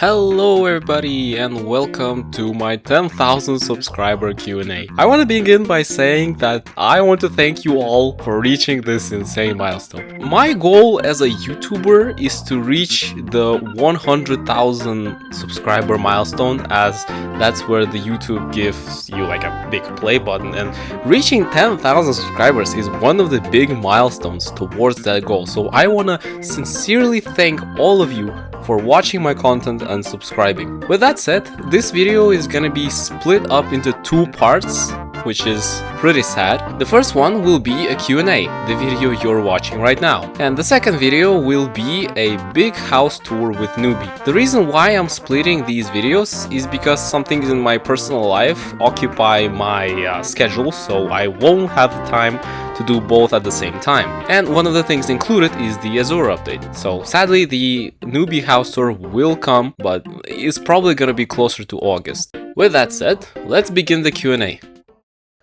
Hello everybody and welcome to my 10,000 subscriber Q&A. I want to begin by saying that I want to thank you all for reaching this insane milestone. My goal as a YouTuber is to reach the 100,000 subscriber milestone, as that's where the YouTube gives you like a big play button, and reaching 10,000 subscribers is one of the big milestones towards that goal. So I want to sincerely thank all of you for watching my content and subscribing. With that said, this video is gonna be split up into two parts, which is pretty sad. The first one will be a Q&A, the video you're watching right now. And the second video will be a big house tour with Newbie. The reason why I'm splitting these videos is because some things in my personal life occupy my schedule, so I won't have the time to do both at the same time. And one of the things included is the Azure update. So sadly, the Newbie house tour will come, but it's probably gonna be closer to August. With that said, let's begin the Q&A.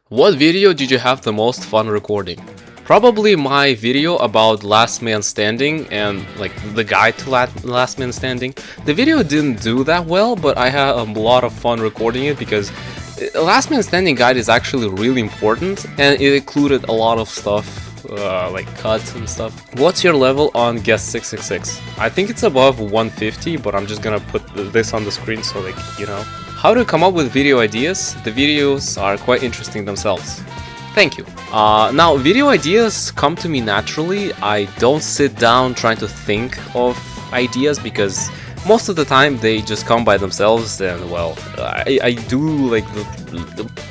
What video did you have the most fun recording? Probably my video about Last Man Standing and like the guide to Last Man Standing. The video didn't do that well, but I had a lot of fun recording it because Last Man Standing guide is actually really important and it included a lot of stuff like cuts and stuff. What's your level on Guest 666? I think it's above 150, but I'm just gonna put this on the screen so like, you know. How to come up with video ideas? The videos are quite interesting themselves. Thank you. Now, video ideas come to me naturally. I don't sit down trying to think of ideas because most of the time they just come by themselves, and well, I do like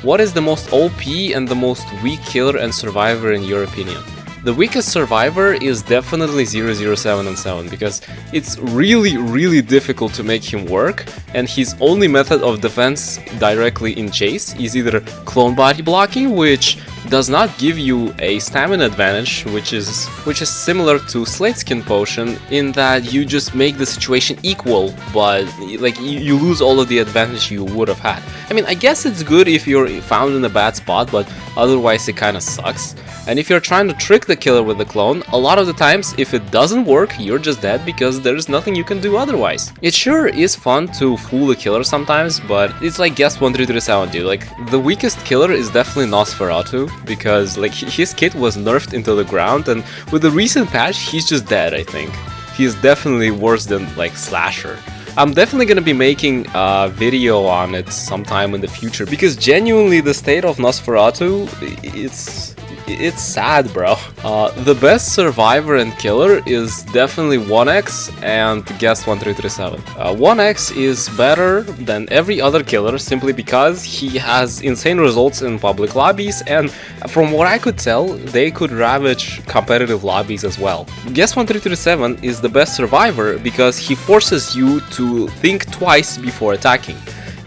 what is the most OP and the most weak killer and survivor in your opinion? The weakest survivor is definitely 007 and 7 because it's really difficult to make him work, and his only method of defense directly in chase is either clone body blocking, which does not give you a stamina advantage, which is similar to Slate Skin Potion in that you just make the situation equal, but like you lose all of the advantage you would have had. I mean, I guess it's good if you're found in a bad spot, but otherwise it kind of sucks. And if you're trying to trick the killer with the clone, a lot of the times if it doesn't work, you're just dead because there's nothing you can do otherwise. It sure is fun to fool the killer sometimes, but it's like Guest 1337, dude. Like, the weakest killer is definitely Nosferatu because like his kit was nerfed into the ground, and with the recent patch he's just dead. I think he's definitely worse than like Slasher. I'm definitely gonna be making a video on it sometime in the future because genuinely the state of Nosferatu, it's sad, bro. The best survivor and killer is definitely 1X and Guest 1337. 1X is better than every other killer simply because he has insane results in public lobbies, and from what I could tell, they could ravage competitive lobbies as well. Guest 1337 is the best survivor because he forces you to think twice before attacking.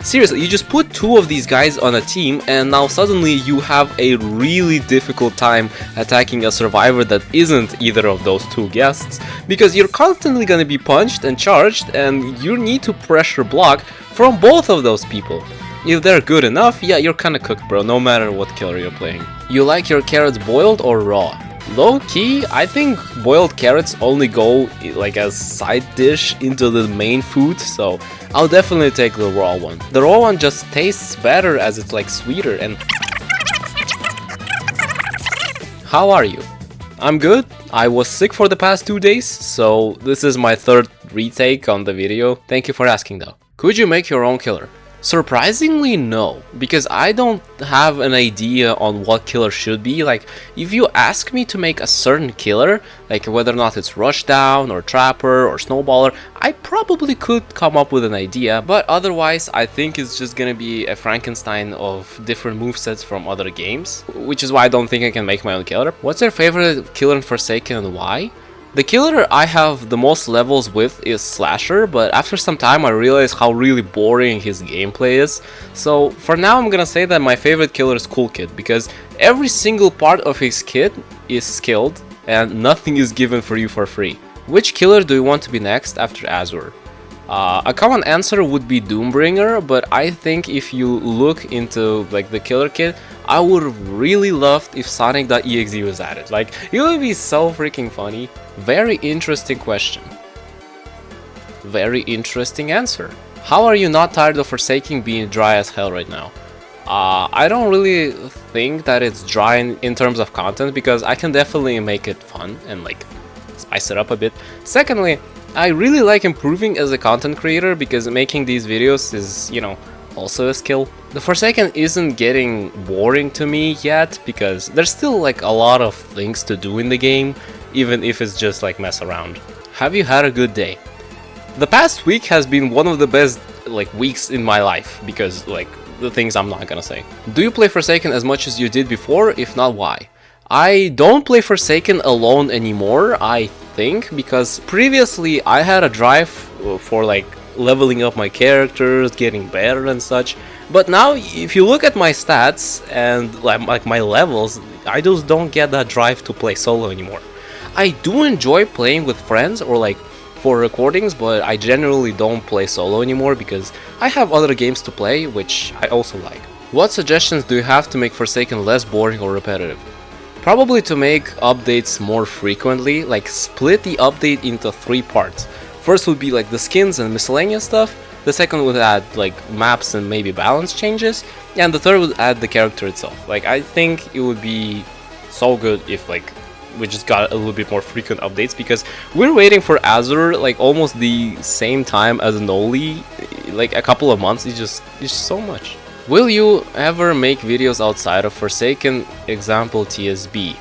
Seriously, you just put two of these guys on a team and now suddenly you have a really difficult time attacking a survivor that isn't either of those two guests, because you're constantly gonna be punched and charged and you need to pressure block from both of those people. If they're good enough, yeah, you're kinda cooked, bro, no matter what killer you're playing. You like your carrots boiled or raw? Low key, I think boiled carrots only go like as side dish into the main food, so I'll definitely take the raw one. The raw one just tastes better as it's like sweeter. And how are you? I'm good. I was sick for the past 2 days, so this is my third retake on the video. Thank you for asking though. Could you make your own killer? Surprisingly, no, because I don't have an idea on what killer should be. Like, if you ask me to make a certain killer, like whether or not it's Rushdown or Trapper or Snowballer, I probably could come up with an idea, but otherwise I think it's just gonna be a Frankenstein of different movesets from other games, which is why I don't think I can make my own killer. What's your favorite killer in Forsaken and why? The killer I have the most levels with is Slasher, but after some time I realized how really boring his gameplay is. So for now I'm gonna say that my favorite killer is Cool Kid, because every single part of his kit is skilled and nothing is given for you for free. Which killer do you want to be next after Azure? A common answer would be Doombringer, but I think if you look into like the killer kit, I would have really loved if Sonic.exe was added. Like, it would be so freaking funny. Very interesting question. very interesting answer. How are you not tired of Forsaken being dry as hell right now? I don't really think that it's dry in terms of content, because I can definitely make it fun and like spice it up a bit. Secondly, I really like improving as a content creator, because making these videos is, you know, also a skill. The Forsaken isn't getting boring to me yet, because there's still like a lot of things to do in the game, even if it's just like mess around. Have you had a good day? The past week has been one of the best like weeks in my life, because like the things I'm not gonna say. Do you play Forsaken as much as you did before? If not, why? I don't play Forsaken alone anymore, I think, because previously I had a drive for like leveling up my characters, getting better and such. But now, if you look at my stats and like my levels, I just don't get that drive to play solo anymore. I do enjoy playing with friends or like for recordings, but I generally don't play solo anymore because I have other games to play, which I also like. What suggestions do you have to make Forsaken less boring or repetitive? Probably to make updates more frequently, like split the update into 3 parts. First would be like the skins and miscellaneous stuff, the second would add like maps and maybe balance changes, and the third would add the character itself. Like, I think it would be so good if like we just got a little bit more frequent updates, because we're waiting for Azure like almost the same time as Noli, like a couple of months. It's just so much. Will you ever make videos outside of Forsaken, example TSB?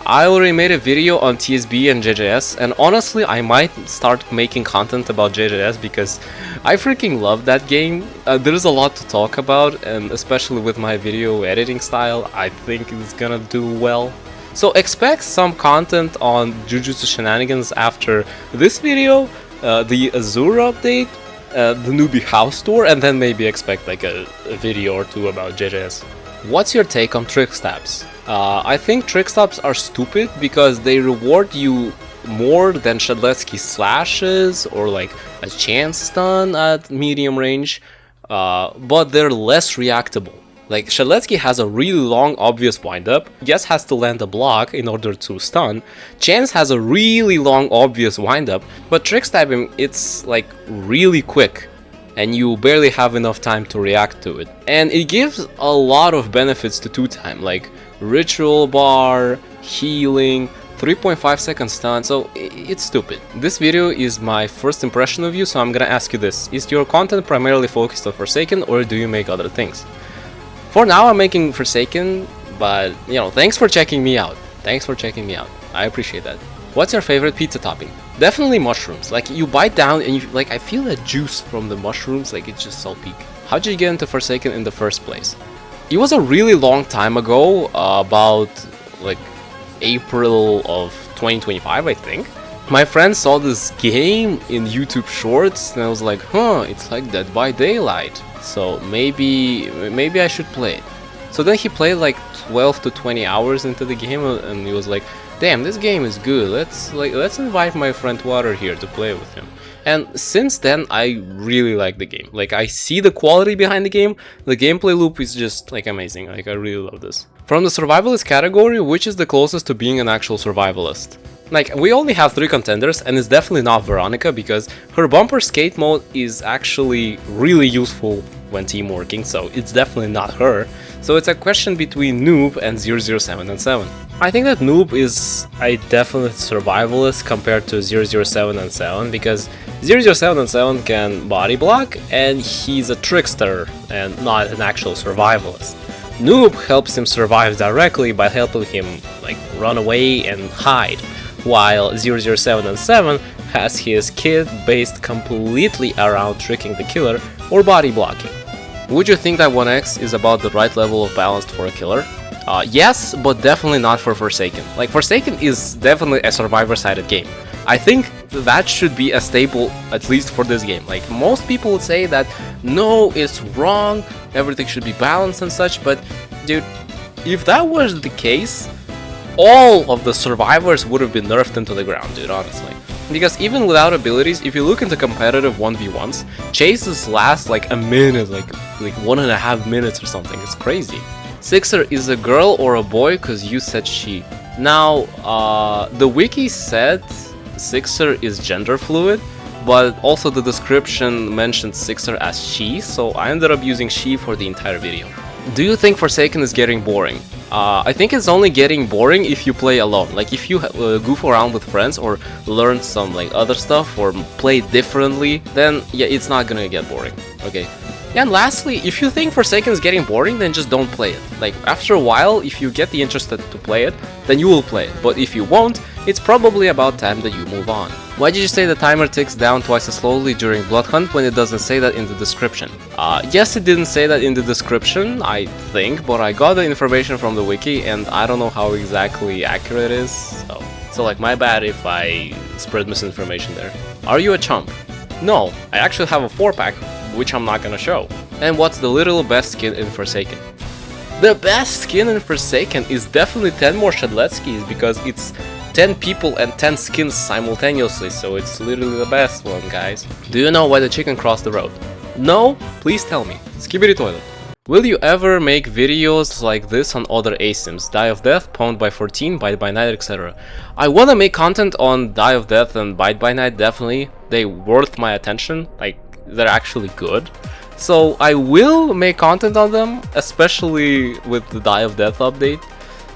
I already made a video on TSB and JJS, and honestly I might start making content about JJS because I freaking love that game. There's a lot to talk about, and especially with my video editing style, I think it's gonna do well. So expect some content on Jujutsu Shenanigans after this video, the Azure update, the newbie house tour, and then maybe expect like a video or 2 about JJS. What's your take on trick stabs? I think trick stabs are stupid because they reward you more than Shadletsky slashes or like a chance stun at medium range, but they're less reactable. Like, Shadletsky has a really long obvious windup, Guess has to land a block in order to stun, Chance has a really long obvious windup, but trick stabbing, it's like really quick and you barely have enough time to react to it. And it gives a lot of benefits to 2-time, like ritual bar, healing, 3.5 second stun, so it's stupid. This video is my first impression of you, so I'm gonna ask you this. Is your content primarily focused on Forsaken, or do you make other things? For now I'm making Forsaken, but you know, thanks for checking me out. Thanks for checking me out. I appreciate that. What's your favorite pizza topping? Definitely mushrooms. Like, you bite down and you like, I feel the juice from the mushrooms, like it's just so peak. How did you get into Forsaken in the first place? It was a really long time ago, about like April of 2025, I think. My friend saw this game in YouTube Shorts and I was like, huh, it's like Dead by Daylight. So maybe I should play it. So then he played like 12 to 20 hours into the game and he was like, damn, this game is good. Let's invite my friend Twater here to play with him. And since then I really like the game. Like, I see the quality behind the game. The gameplay loop is just like amazing. Like, I really love this. From the survivalist category, which is the closest to being an actual survivalist? Like, we only have 3 contenders, and it's definitely not Veronica, because her bumper skate mode is actually really useful when team working, so it's definitely not her. So it's a question between Noob and 007 and 7. I think that Noob is a definite survivalist compared to 007 and 7, because 007 and 7 can body block, and he's a trickster and not an actual survivalist. Noob helps him survive directly by helping him like run away and hide, while 007 and 7 has his kit based completely around tricking the killer or body blocking. Would you think that 1x is about the right level of balance for a killer? Yes, but definitely not for Forsaken. Like, Forsaken is definitely a survivor-sided game. I think that should be a staple, at least for this game. Like, most people would say that, no, it's wrong, everything should be balanced and such, but dude, if that was the case, all of the survivors would have been nerfed into the ground, dude, honestly. Because even without abilities, if you look into competitive 1v1s, chases last like a minute, like 1.5 minutes or something. It's crazy. Sixer is a girl or a boy, cause you said she. Now, the wiki said Sixer is gender fluid, but also the description mentioned Sixer as she, so I ended up using she for the entire video. Do you think Forsaken is getting boring? I think it's only getting boring if you play alone. Like if you goof around with friends or learn some like other stuff or play differently, then yeah, it's not gonna get boring. Okay. And lastly, if you think Forsaken is getting boring, then just don't play it. Like after a while, if you get the interest to play it, then you will play it. But if you won't, it's probably about time that you move on. Why did you say the timer ticks down twice as slowly during Blood Hunt when it doesn't say that in the description? Yes, it didn't say that in the description, I think, but I got the information from the wiki and I don't know how exactly accurate it is, so like my bad if I spread misinformation there. Are you a chump? No, I actually have a 4-pack, which I'm not gonna show. And what's the literal best skin in Forsaken? The best skin in Forsaken is definitely 10 more Shadletskis because it's 10 people and 10 skins simultaneously, so it's literally the best one, guys. Do you know why the chicken crossed the road? No? Please tell me. Skibidi toilet. Will you ever make videos like this on other ASIMs? Die of Death, Pwned by 14, Bite by Night, etc. I wanna make content on Die of Death and Bite by Night, definitely. They worth my attention, like, they're actually good. So I will make content on them, especially with the Die of Death update.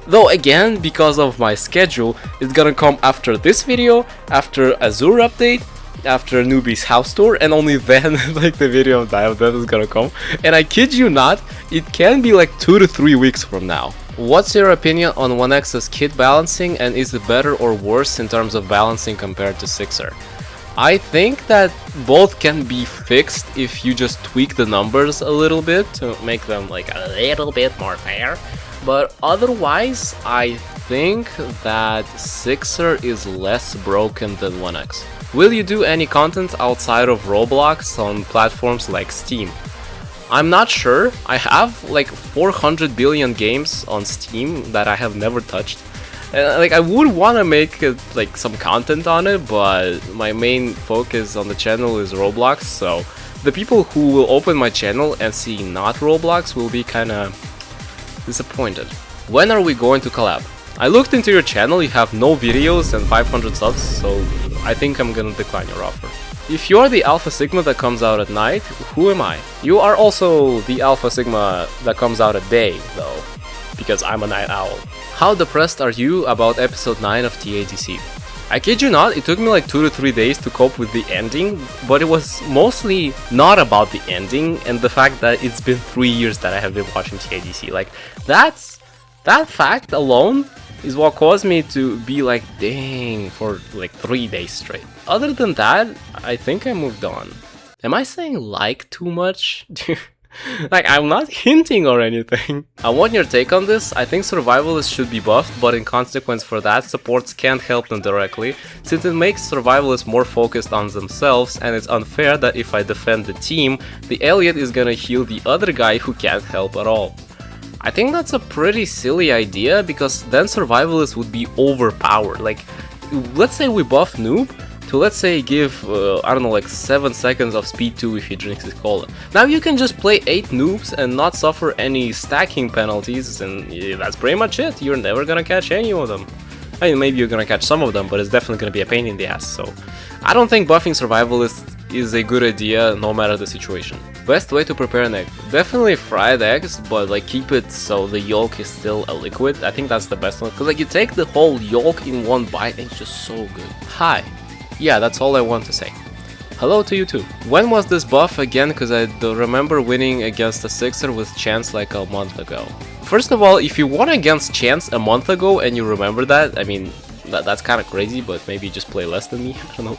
Though again, because of my schedule, it's gonna come after this video, after Azure update, after Newbie's house tour, and only then like the video of Die of Death is gonna come. And I kid you not, it can be like 2 to 3 weeks from now. What's your opinion on 1x's kit balancing, and is it better or worse in terms of balancing compared to Sixer? I think that both can be fixed if you just tweak the numbers a little bit to make them like a little bit more fair. But otherwise, I think that Sixer is less broken than 1x. Will you do any content outside of Roblox on platforms like Steam? I'm not sure. I have like 400 billion games on Steam that I have never touched. Like I would want to make like some content on it, but my main focus on the channel is Roblox, so the people who will open my channel and see not Roblox will be kinda disappointed. When are we going to collab? I looked into your channel, you have no videos and 500 subs, so I think I'm gonna decline your offer. If you're the Alpha Sigma that comes out at night, who am I? You are also the Alpha Sigma that comes out at day, though, because I'm a night owl. How depressed are you about episode 9 of TADC? I kid you not, it took me like 2 to 3 days to cope with the ending, but it was mostly not about the ending and the fact that it's been 3 years that I have been watching TADC. Like, that fact alone is what caused me to be like, dang, for like 3 days straight. Other than that, I think I moved on. Am I saying like too much? Like, I'm not hinting or anything. I want your take on this. I think survivalists should be buffed, but in consequence for that, supports can't help them directly, since it makes survivalists more focused on themselves, and it's unfair that if I defend the team, the Elliot is gonna heal the other guy who can't help at all. I think that's a pretty silly idea, because then survivalists would be overpowered. Like, let's say we buff Noob, to let's say give, I don't know, like 7 seconds of speed 2 if he drinks his cola. Now you can just play 8 noobs and not suffer any stacking penalties, and yeah, that's pretty much it. You're never gonna catch any of them. I mean, maybe you're gonna catch some of them, but it's definitely gonna be a pain in the ass, so I don't think buffing survivalists is a good idea no matter the situation. Best way to prepare an egg? Definitely fried eggs, but like keep it so the yolk is still a liquid. I think that's the best one, because like you take the whole yolk in one bite and it's just so good. Hi. Yeah, that's all I want to say. Hello to you too. When was this buff again, because I remember winning against a Sixer with Chance like a month ago. First of all, if you won against Chance a month ago and you remember that, I mean, that's kind of crazy, but maybe you just play less than me, I don't know.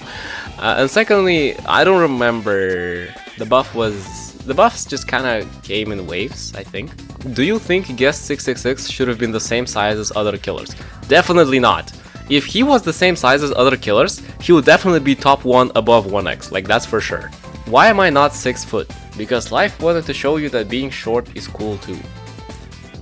And secondly, I don't remember, the buffs just kind of came in waves, I think. Do you think Guest 666 should have been the same size as other killers? Definitely not. If he was the same size as other killers, he would definitely be top 1 above 1x, like that's for sure. Why am I not 6 foot? Because life wanted to show you that being short is cool too.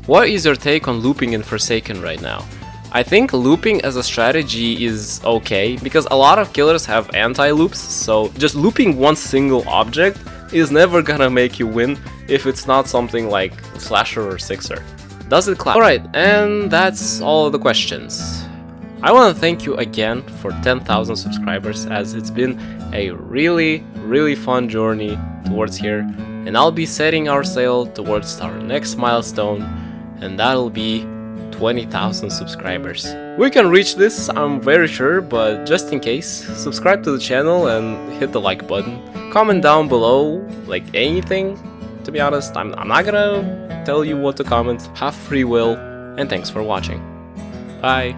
What is your take on looping in Forsaken right now? I think looping as a strategy is okay, because a lot of killers have anti-loops, so just looping one single object is never gonna make you win if it's not something like Slasher or Sixer. Does it clap? Alright, and that's all of the questions. I want to thank you again for 10,000 subscribers, as it's been a really fun journey towards here, and I'll be setting our sail towards our next milestone, and that'll be 20,000 subscribers. We can reach this, I'm very sure, but just in case, subscribe to the channel and hit the like button. Comment down below, like anything. To be honest, I'm not gonna tell you what to comment. Have free will, and thanks for watching. Bye.